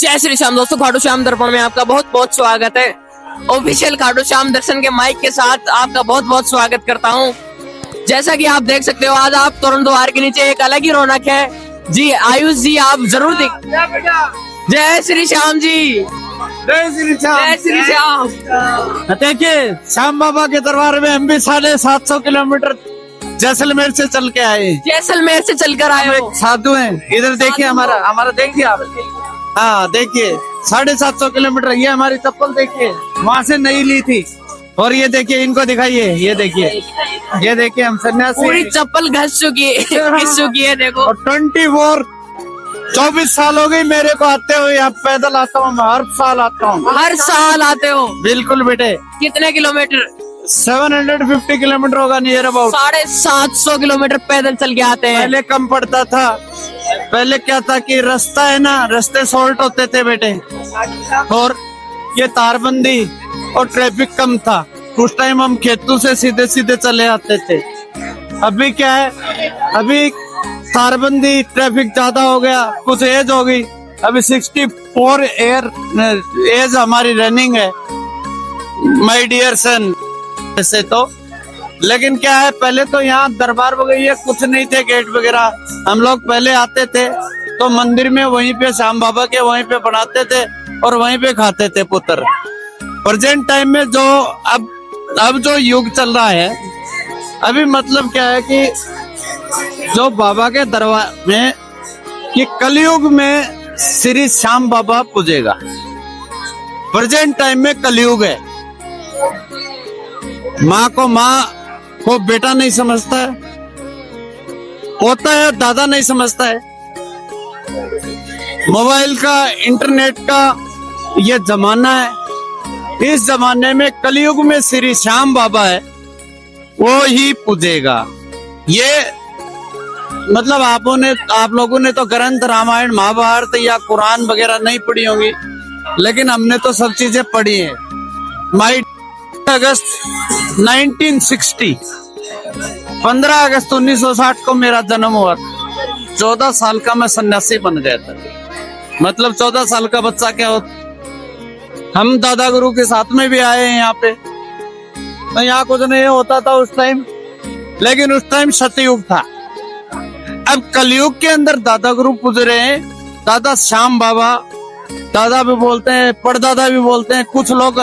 जय श्री श्याम दोस्तों, खाटू श्याम दर्पण में आपका बहुत बहुत स्वागत है। ऑफिशियल खाटू श्याम दर्शन के माइक के साथ आपका बहुत बहुत स्वागत करता हूं। जैसा कि आप देख सकते हो, आज आप तोरण द्वार के नीचे एक अलग ही रौनक है जी। आयुष जी आप जरूर जय श्री श्याम जी, जय श्री श्याम। जय श्री श्याम। देखिए, श्याम बाबा के दरबार में हम भी 750 किलोमीटर जैसलमेर से चल के आए। जैसलमेर से चलकर आए हो। साधु हैं। इधर देखिए, हमारा देखिए आप। हाँ देखिए, 750 किलोमीटर। ये हमारी चप्पल देखिए, वहाँ से नई ली थी। और ये देखिए, इनको दिखाइए, ये देखिए हम सन्यासी। पूरी चप्पल घस चुकी है देखो। और 24 साल हो गई मेरे को आते हुए। यहाँ पैदल आता हूँ मैं, हर साल आता हूँ। हर साल आते हो? बिल्कुल बेटे। कितने किलोमीटर? 750 किलोमीटर होगा नियर अबाउट। 750 किलोमीटर पैदल चल के आते हैं। पहले कम पड़ता था। पहले क्या था कि रास्ता है ना, रास्ते सॉल्ट होते थे बेटे, और ये तारबंदी और ट्रैफिक कम था। उस टाइम हम खेतों से सीधे सीधे चले आते थे। अभी क्या है, अभी तारबंदी ट्रैफिक ज्यादा हो गया, कुछ एज हो गई। अभी 64 एज हमारी रनिंग है माय डियर सन। ऐसे तो लेकिन क्या है, पहले तो यहाँ दरबार वगैरह कुछ नहीं थे, गेट वगैरह। हम लोग पहले आते थे तो मंदिर में वहीं पे श्याम बाबा के वहीं पे बनाते थे और वहीं पे खाते थे पुत्र। प्रेजेंट टाइम में जो अब जो युग चल रहा है, अभी मतलब क्या है कि जो बाबा के दरबार में कि कलयुग में श्री श्याम बाबा पूजेगा। प्रेजेंट टाइम में कलयुग है। माँ को बेटा नहीं समझता है, होता है दादा नहीं समझता है। मोबाइल का, इंटरनेट का ये जमाना है। इस जमाने में कलयुग में श्री श्याम बाबा है, वो ही पूजेगा। ये मतलब आप लोगों ने तो ग्रंथ रामायण महाभारत या कुरान वगैरह नहीं पढ़ी होंगी, लेकिन हमने तो सब चीजें पढ़ी है। माई अगस्त 1960, 15 अगस्त 1960 को मेरा जन्म हुआ था। 14 साल का मैं सन्यासी बन गया था। मतलब 14 साल का बच्चा क्या होता। हम दादा गुरु के साथ में भी आए हैं यहाँ पे। तो यहाँ कुछ नहीं होता था उस टाइम, लेकिन उस टाइम सतयुग था। अब कलयुग के अंदर दादा गुरु पूज रहे हैं। दादा श्याम बाबा, दादा भी बोलते हैं, परदादा भी बोलते हैं कुछ लोग।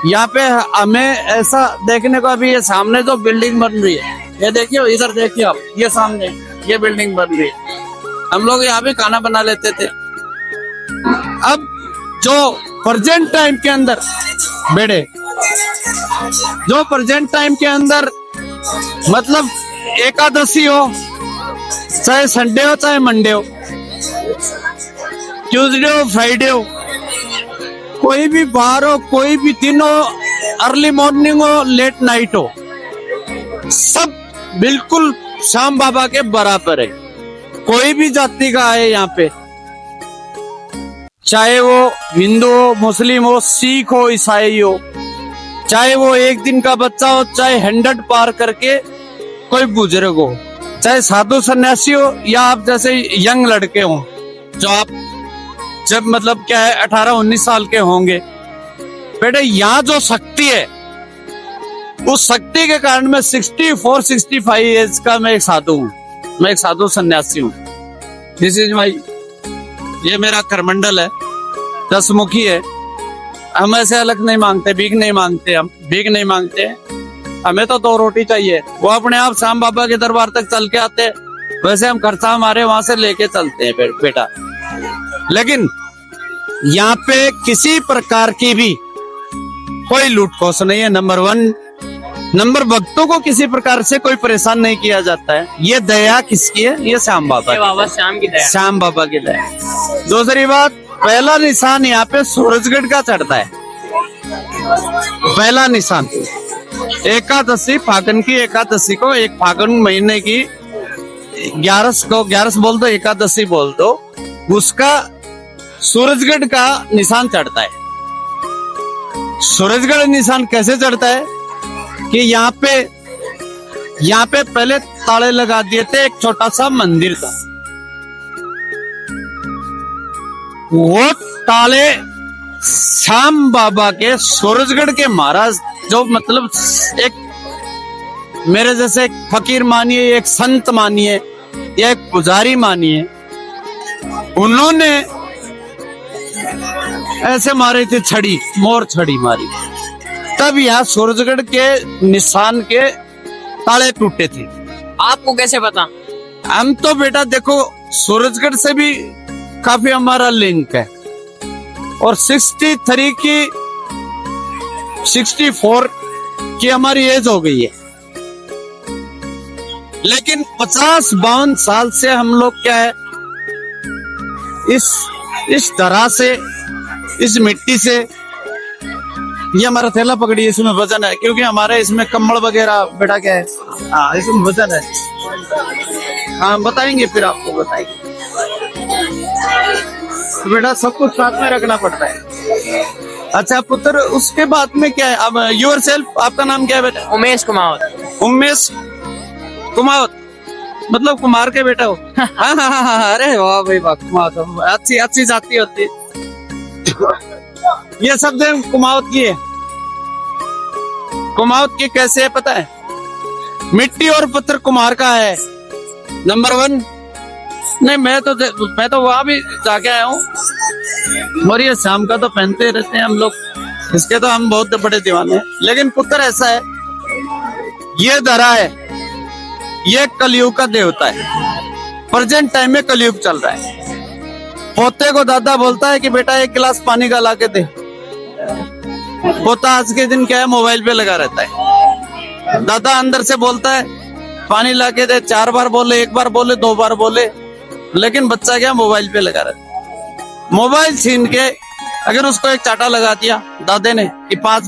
यहाँ पे हमें ऐसा देखने को, अभी ये सामने जो बिल्डिंग बन रही है, ये देखिए, इधर देखिए आप, ये सामने ये बिल्डिंग बन रही है। हम लोग यहाँ पे खाना बना लेते थे। अब जो प्रेजेंट टाइम के अंदर बेटे, जो प्रेजेंट टाइम के अंदर मतलब एकादशी हो, चाहे संडे हो चाहे मंडे हो, ट्यूसडे हो फ्राइडे हो, कोई भी बार हो, कोई भी दिन हो, अर्ली मॉर्निंग हो, लेट नाइट हो, सब बिल्कुल श्याम बाबा के बराबर है। कोई भी जाति का है यहाँ पे, चाहे वो हिंदू हो, मुस्लिम हो, सिख हो, ईसाई हो, चाहे वो एक दिन का बच्चा हो, चाहे 100 पार करके कोई बुजुर्ग हो, चाहे साधु सन्यासी हो, या आप जैसे यंग लड़के हो, जो आप जब मतलब क्या है 18-19 साल के होंगे। बेटे, यहाँ जो शक्ति है, उस शक्ति के कारण मैं 64-65 एज का मैं एक साधु हूँ। मैं एक साधु सन्यासी हूँ। दिस इज माई, ये मेरा करमंडल है, 10 मुखी है। हम ऐसे अलग नहीं मांगते, भीख नहीं मांगते, हम भीख नहीं मांगते। हमें तो 2 रोटी चाहिए। वो अपने आप श्याम बाबा के दरबार तक चल के आते, वैसे हम खर्चा हमारे वहां से लेके चलते हैं बेटा। लेकिन यहाँ पे किसी प्रकार की भी कोई लूट खोस नहीं है। नंबर भक्तों को किसी प्रकार से कोई परेशान नहीं किया जाता है। ये दया किसकी है? ये श्याम बाबा बाबा श्याम की दया। श्याम बाबा की दया। दूसरी बात, पहला निशान यहाँ पे सूरजगढ़ का चढ़ता है। पहला निशान एकादशी, फागुन की एकादशी को, एक फागुन महीने की 11 को, 11 बोल दो, एकादशी बोल दो, उसका सूरजगढ़ का निशान चढ़ता है। सूरजगढ़ निशान कैसे चढ़ता है कि यहाँ पे पहले ताले लगा दिए थे एक छोटा सा मंदिर था। वो ताले श्याम बाबा के सूरजगढ़ के महाराज, जो मतलब एक मेरे जैसे एक फकीर मानिए, एक संत मानिए या एक पुजारी मानिए, उन्होंने ऐसे मारी थी छड़ी, मोर छड़ी मारी, तब यहाँ सूरजगढ़ के निशान के ताले टूटे थे। आपको कैसे पता? हम तो बेटा देखो सूरजगढ़ से भी काफी हमारा लिंक है, और 63 की 64 की हमारी एज हो गई है, लेकिन 50-52 साल से हम लोग क्या है, इस तरह से, इस मिट्टी से, ये हमारा थैला पकड़िए, इसमें वजन है, क्योंकि हमारे इसमें कम्बल वगैरह बेटा क्या है, हाँ इसमें वजन है। हाँ बताएंगे, फिर आपको बताएंगे। तो बेटा सब कुछ साथ में रखना पड़ता है। अच्छा पुत्र, उसके बाद में क्या है, अब योर सेल्फ, आपका नाम क्या है बेटा? उमेश कुमावत। उमेश कुमावत, मतलब कुमार के बेटा हो? हाँ हाँ हाँ, अरे वाह भाई वाह, कुमावत अच्छी अच्छी जाति होती है। ये सब दिन कुमावत की है। कुमावत की कैसे है पता है? मिट्टी और पत्थर कुमार का है नंबर 1। नहीं मैं तो वहां भी जाके आया हूँ, और ये शाम का तो पहनते रहते हैं हम लोग, इसके तो हम बहुत बड़े दीवाने हैं। लेकिन पुत्र ऐसा है, ये धरा है, ये कलयुग का देवता है, प्रेजेंट टाइम में कलयुग चल रहा है। पोते को दादा बोलता है कि बेटा एक गिलास पानी का ला के दे, पोता आज के दिन क्या है, मोबाइल पे लगा रहता है। दादा अंदर से बोलता है पानी ला के दे, 4 बार बोले, 1 बार बोले, 2 बार बोले, लेकिन बच्चा क्या मोबाइल पे लगा रहता है। मोबाइल छीन के अगर उसको एक चाटा लगा दिया दादे ने कि 5,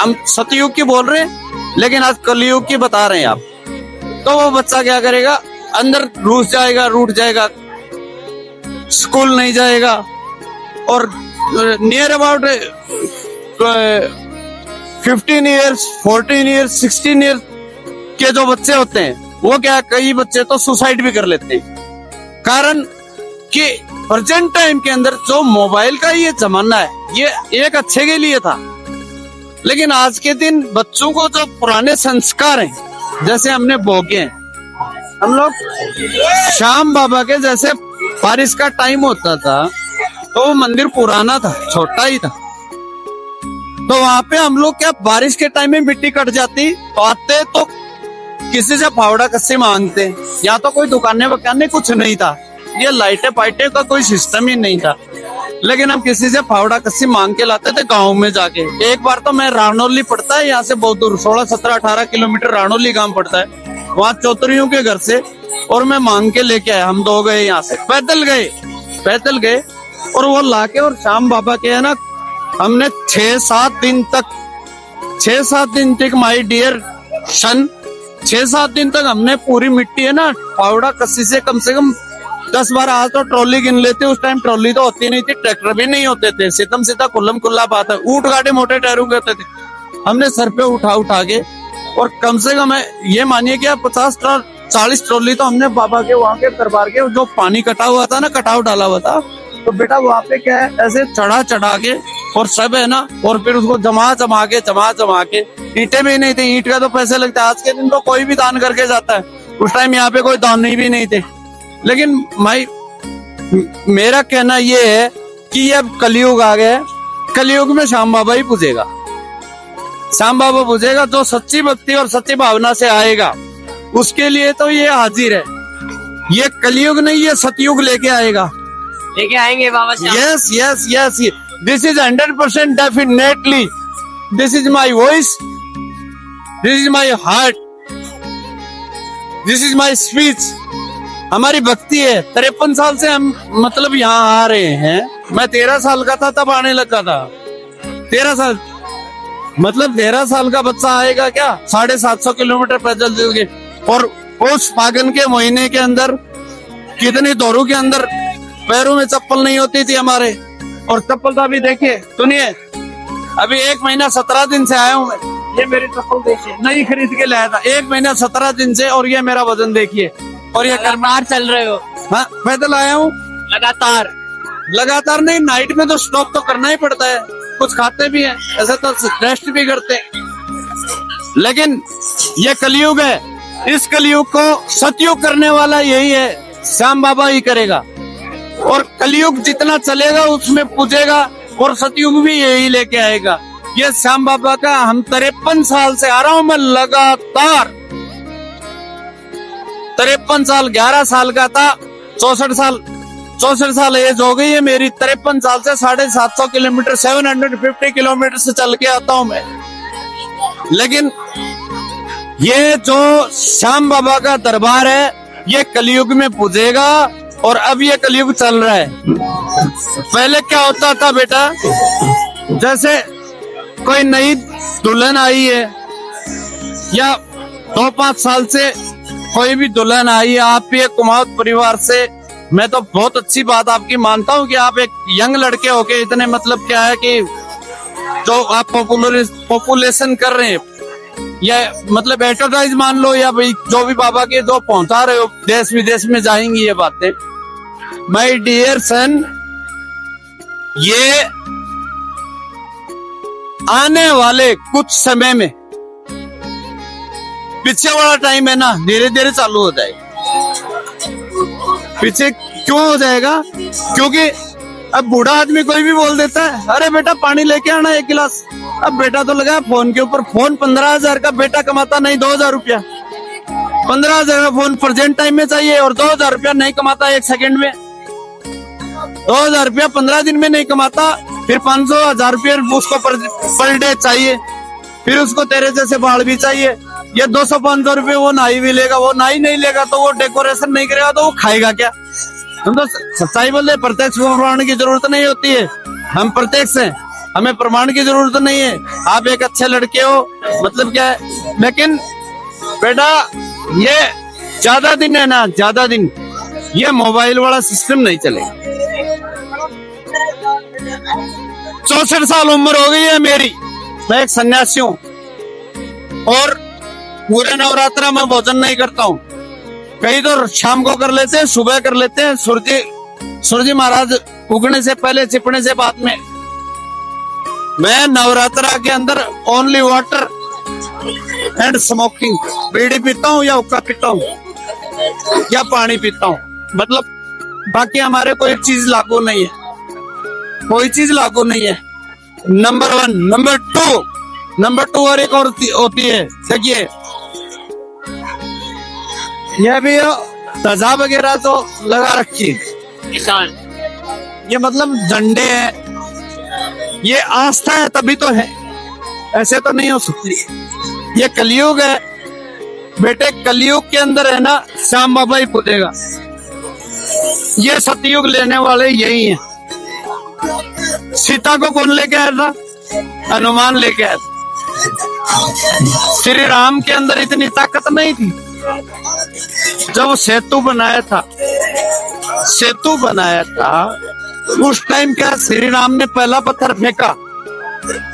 हम सतयुग की बोल रहे हैं लेकिन आज कलयुग की बता रहे हैं आप, तो वो बच्चा क्या करेगा, अंदर रूठ जाएगा, रूठ जाएगा, स्कूल नहीं जाएगा। और near about 15 years, 14 years, 16 years के जो बच्चे होते हैं, वो क्या, कई बच्चे तो सुसाइड भी कर लेते हैं। कारण कि प्रेजेंट टाइम के अंदर जो मोबाइल का ये जमाना है, ये एक अच्छे के लिए था, लेकिन आज के दिन बच्चों को जो पुराने संस्कार हैं, जैसे हमने भोगे हैं, हम लोग श्याम बाबा के जैसे बारिश का टाइम होता था तो वो मंदिर पुराना था, छोटा ही था, तो वहां पे हम लोग क्या, बारिश के टाइम में मिट्टी कट जाती तो आते तो किसी से फावड़ा कस्सी मांगते, या तो कोई दुकानें वकाने कुछ नहीं था, ये लाइटें पाइटें का कोई सिस्टम ही नहीं था, लेकिन हम किसी से फावड़ा कस्सी मांग के लाते थे गांव में जाके। एक बार तो मैं रानोली पड़ता है यहाँ से बहुत दूर, 16, 17, 18 किलोमीटर रानोली गांव पड़ता है, वहाँ चौधरियों के घर से, और मैं मांग के लेके आया। हम 2 गए यहाँ से, पैदल गए और वो लाके, और श्याम बाबा के है ना, हमने 6-7 दिन तक माय डियर सन, 6-7 दिन तक हमने पूरी मिट्टी है ना फावड़ा कस्सी से कम 10-12, आज तो ट्रॉली गिन लेते, उस टाइम ट्रॉली तो होती नहीं थी, ट्रैक्टर भी नहीं होते थे, सीधम सीधा कुल्लम कुल्ला बात है, ऊंट गाड़ी मोटे टायरों के होते थे, हमने सर पे उठा के, और कम से कम ये मानिए कि 50-40 ट्रॉली तो हमने बाबा के वहां के दरबार के जो पानी कटा हुआ था ना, कटाव डाला हुआ था, तो बेटा वहां पे क्या है, ऐसे चढ़ा के, और सब है ना, और फिर उसको जमा के, ईंटें भी नहीं थी, ईंट का तो पैसे लगते हैं, आज के दिन तो कोई भी दान करके जाता है, उस टाइम यहाँ पे कोई दान भी नहीं थे। लेकिन भाई मेरा कहना ये है कि ये अब कलयुग आ गया है, कलयुग में श्याम बाबा ही पूजेगा, श्याम बाबा पूजेगा, जो सच्ची भक्ति और सच्ची भावना से आएगा उसके लिए तो ये हाजिर है। ये कलयुग नहीं, ये सतयुग लेके आएगा, लेके आएंगे Baba Shyam. Yes, this is 100% definitely, this is my voice, this is my heart, this is my speech. हमारी भक्ति है। 53 साल से हम मतलब यहाँ आ रहे हैं, मैं 13 साल का था तब आने लगा था। 13 साल मतलब 13 साल का बच्चा आएगा क्या 750 किलोमीटर पैदल चल के, और उस फागुन के महीने के अंदर कितनी दौरों के अंदर पैरों में चप्पल नहीं होती थी हमारे, और चप्पल तो अभी देखिए, सुनिए अभी 1 महीना 17 दिन से आया हूँ मैं, ये मेरी चप्पल देखिए, नई खरीद के लाया था, 1 महीना 17 दिन से, और ये मेरा वजन देखिए, और ये लगातार चल रहे हो? हाँ पैदल आया हूँ लगातार। लगातार नहीं, नाइट में तो स्टॉप तो करना ही पड़ता है, कुछ खाते भी हैं, ऐसा तो रेस्ट भी करते हैं। लेकिन ये कलयुग है, इस कलयुग को सतयुग करने वाला यही है, श्याम बाबा ही करेगा। और कलयुग जितना चलेगा उसमें पूजेगा, और सतयुग भी यही लेके आएगा। ये श्याम बाबा का, हम 53 साल से आ रहा हूं मैं लगातार, 53 साल, 11 साल का था, 64 साल एज हो गई है मेरी। 53 साल से 750 किलोमीटर, 750 किलोमीटर से चल के आता हूं मैं। लेकिन ये जो श्याम बाबा का दरबार है, ये कलयुग में पूजेगा, और अब ये कलयुग चल रहा है। पहले क्या होता था बेटा, जैसे कोई नई दुल्हन आई है, या 2-5 साल से कोई भी दुल्हन आई है, आप भी एक कुमाऊं परिवार से, मैं तो बहुत अच्छी बात आपकी मानता हूं कि आप एक यंग लड़के होके इतने, मतलब क्या है कि जो आप पॉपुलेशन कर रहे हैं, या मतलब एडवर्टाइज मान लो, या भाई जो भी बाबा के जो पहुंचा रहे हो, देश विदेश में जाएंगी ये बातें। माय डियर सन, ये आने वाले कुछ समय में, पीछे वाला टाइम है ना, धीरे धीरे चालू हो जाएगा। पीछे क्यों हो जाएगा? क्योंकि अब बूढ़ा आदमी कोई भी बोल देता है, अरे बेटा पानी लेके आना 1 गिलास। अब बेटा तो लगा फोन के ऊपर, फोन 15,000 का बेटा कमाता नहीं, 2,000 रुपया, 15,000 का फोन प्रेजेंट टाइम में चाहिए, और 2,000 रुपया नहीं कमाता 1 सेकंड में, 2,000 रुपया 15 दिन में नहीं कमाता, फिर 500-1,000 रुपया उसको पर डे चाहिए, फिर उसको तेरे जैसे बाल भी चाहिए। ये 200-500 रुपये वो नाई भी लेगा, वो नाई नहीं लेगा तो वो डेकोरेशन नहीं करेगा तो वो खाएगा क्या? हम तो सच्चाई बोले, प्रत्यक्ष प्रमाण की जरूरत नहीं होती है, हम प्रत्यक्ष हैं, हमें प्रमाण की जरूरत नहीं है। आप एक अच्छे लड़के हो, मतलब क्या है। लेकिन बेटा ये ज्यादा दिन है ना, ज्यादा दिन ये मोबाइल वाला सिस्टम नहीं चलेगा। 64 साल उम्र हो गई है मेरी, मैं एक सन्यासी हूँ, और पूरे नवरात्रा में भोजन नहीं करता हूँ। कहीं तो शाम को कर लेते हैं, सुबह कर लेते हैं, सूर्य महाराज उगने से पहले, छिपने से बाद में। मैं नवरात्रा के अंदर ओनली वाटर एंड स्मोकिंग, बीड़ी पीता हूँ, या हुक्का पीता हूँ, या पानी पीता हूँ, मतलब बाकी हमारे कोई चीज लागू नहीं है, कोई चीज लागू नहीं है। नंबर 1। नंबर टू और एक और होती है, देखिए यह भी ध्वजा वगैरह तो लगा रखी है, ये मतलब झंडे हैं, ये आस्था है तभी तो है, ऐसे तो नहीं हो सकती। ये कलयुग है बेटे, कलयुग के अंदर है ना श्याम बाबा ही पूजेगा। ये सतयुग लेने वाले यही हैं। सीता को कौन लेके आया था? हनुमान लेके आया था। श्री राम के अंदर इतनी ताकत नहीं थी। जब सेतु बनाया था, उस टाइम क्या श्री राम ने पहला पत्थर फेंका,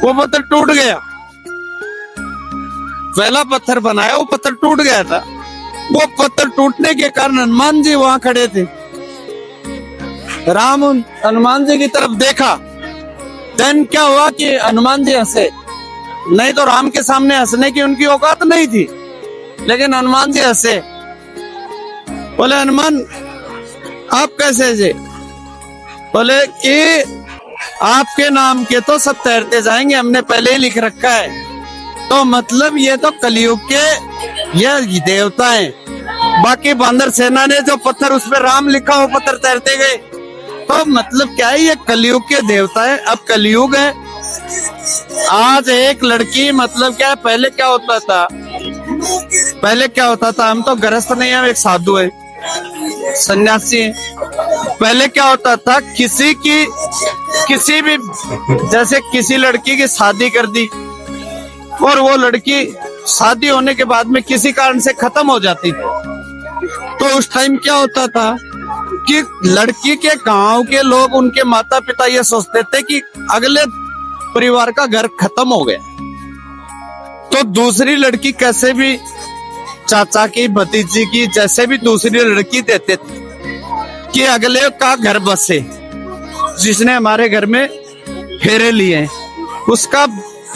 वो पत्थर टूट गया। पहला पत्थर बनाया, वो पत्थर टूट गया था। वो पत्थर टूटने के कारण हनुमान जी वहां खड़े थे। राम हनुमान जी की तरफ देखा, देन क्या हुआ कि हनुमान जी हंसे। नहीं तो राम के सामने हंसने की उनकी औकात नहीं थी, लेकिन हनुमान जी हंसे। बोले हनुमान आप कैसे हंसे? बोले कि आपके नाम के तो सब तैरते जाएंगे, हमने पहले ही लिख रखा है। तो मतलब ये तो कलयुग के ये देवता हैं। बाकी बांदर सेना ने जो पत्थर उस पर राम लिखा, वो पत्थर तैरते गए। तो मतलब क्या है, ये कलयुग के देवता है। अब कलयुग है। आज एक लड़की, मतलब क्या है, पहले क्या होता था, हम तो गृहस्थ नहीं, हम एक साधु है, सन्यासी है। पहले क्या होता था, किसी भी जैसे किसी लड़की की शादी कर दी, और वो लड़की शादी होने के बाद में किसी कारण से खत्म हो जाती थी, तो उस टाइम क्या होता था कि लड़की के गांव के लोग, उनके माता पिता ये सोचते थे कि अगले परिवार का घर खत्म हो गया, तो दूसरी लड़की कैसे भी, चाचा की, भतीजी की, जैसे भी दूसरी लड़की देते थे कि अगले का घर बसे। जिसने हमारे घर में फेरे लिए हैं, उसका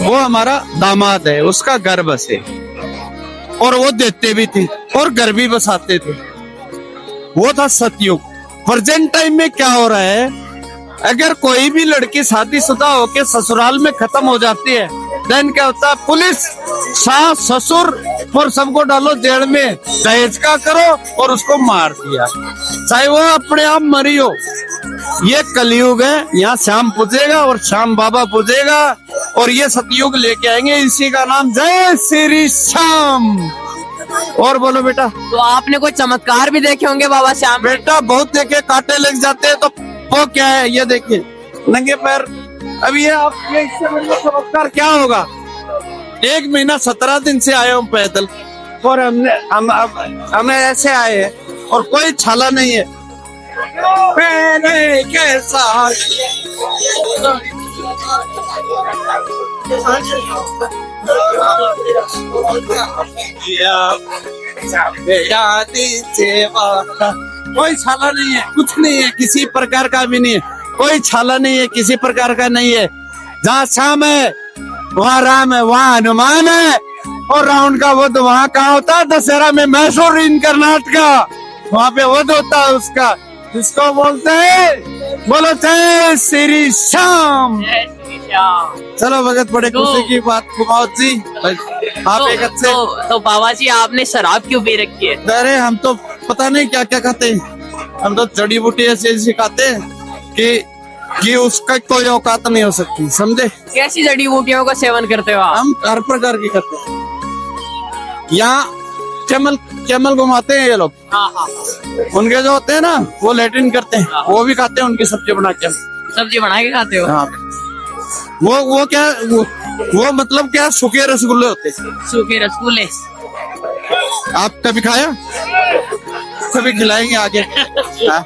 वो हमारा दामाद है, उसका घर बसे और वो देते भी थे और घर भी बसाते थे। वो था सतयुग। प्रेजेंट टाइम में क्या हो रहा है, अगर कोई भी लड़की शादीशुदा होके ससुराल में खत्म हो जाती है, देन क्या होता है, पुलिस, सास, ससुर और सबको डालो जेल में, दहेज का करो और उसको मार दिया, चाहे वो अपने आप मरी हो। ये कलयुग है, यहाँ श्याम पूजेगा और श्याम बाबा पूजेगा और ये सतयुग लेके आएंगे। इसी का नाम जय श्री श्याम। और बोलो बेटा। तो आपने कोई चमत्कार भी देखे होंगे बाबा श्याम? बेटा बहुत देखे, कांटे लग जाते हैं तो वो क्या है, ये देखिए नंगे पैर। अब ये आप ये इससे बड़ा चमत्कार क्या होगा। 1 महीना 17 दिन से आए हूँ पैदल और हमें ऐसे आए हैं और कोई छाला नहीं है। मैंने कैसा कोई छाला नहीं है, कुछ नहीं है, किसी प्रकार का भी नहीं है, कोई छाला नहीं है, किसी प्रकार का नहीं है। जहाँ श्याम है वहाँ राम है, वहाँ हनुमान है और रावण का वध वहाँ कहाँ होता है, दशहरा में मैसूर इन कर्नाटका, वहाँ पे वध होता है उसका, जिसको बोलते हैं, बोलो जय श्री श्याम। चलो भगत, बड़े खुशी की बात कुमार जी, आप एक अच्छे तो बाबा जी आपने शराब क्यों पी रखी है? अरे हम तो पता नहीं क्या क्या खाते हैं, हम तो जड़ी बूटी ऐसे खाते हैं कि उसका कोई औकात नहीं हो सकती, समझे। कैसी जड़ी बूटियों का सेवन करते हो आप? हम हर प्रकार की करते हैं। यहाँ कैमल घुमाते हैं ये लोग, हाँ। उनके जो होते हैं ना वो लैट्रिन करते हैं, वो भी खाते हैं, उनकी सब्जी बना के। सब्जी बना के खाते हो? हाँ। वो क्या वो मतलब क्या, सूखे रसगुल्ले होते हैं। सूखे रसगुल्ले आप कभी खाया? कभी खिलाएंगे आगे। हाँ।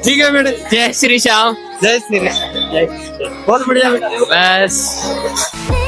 ठीक है बेटे। जय श्री श्याम। जय श्री राम। बहुत बढ़िया बेटा। बस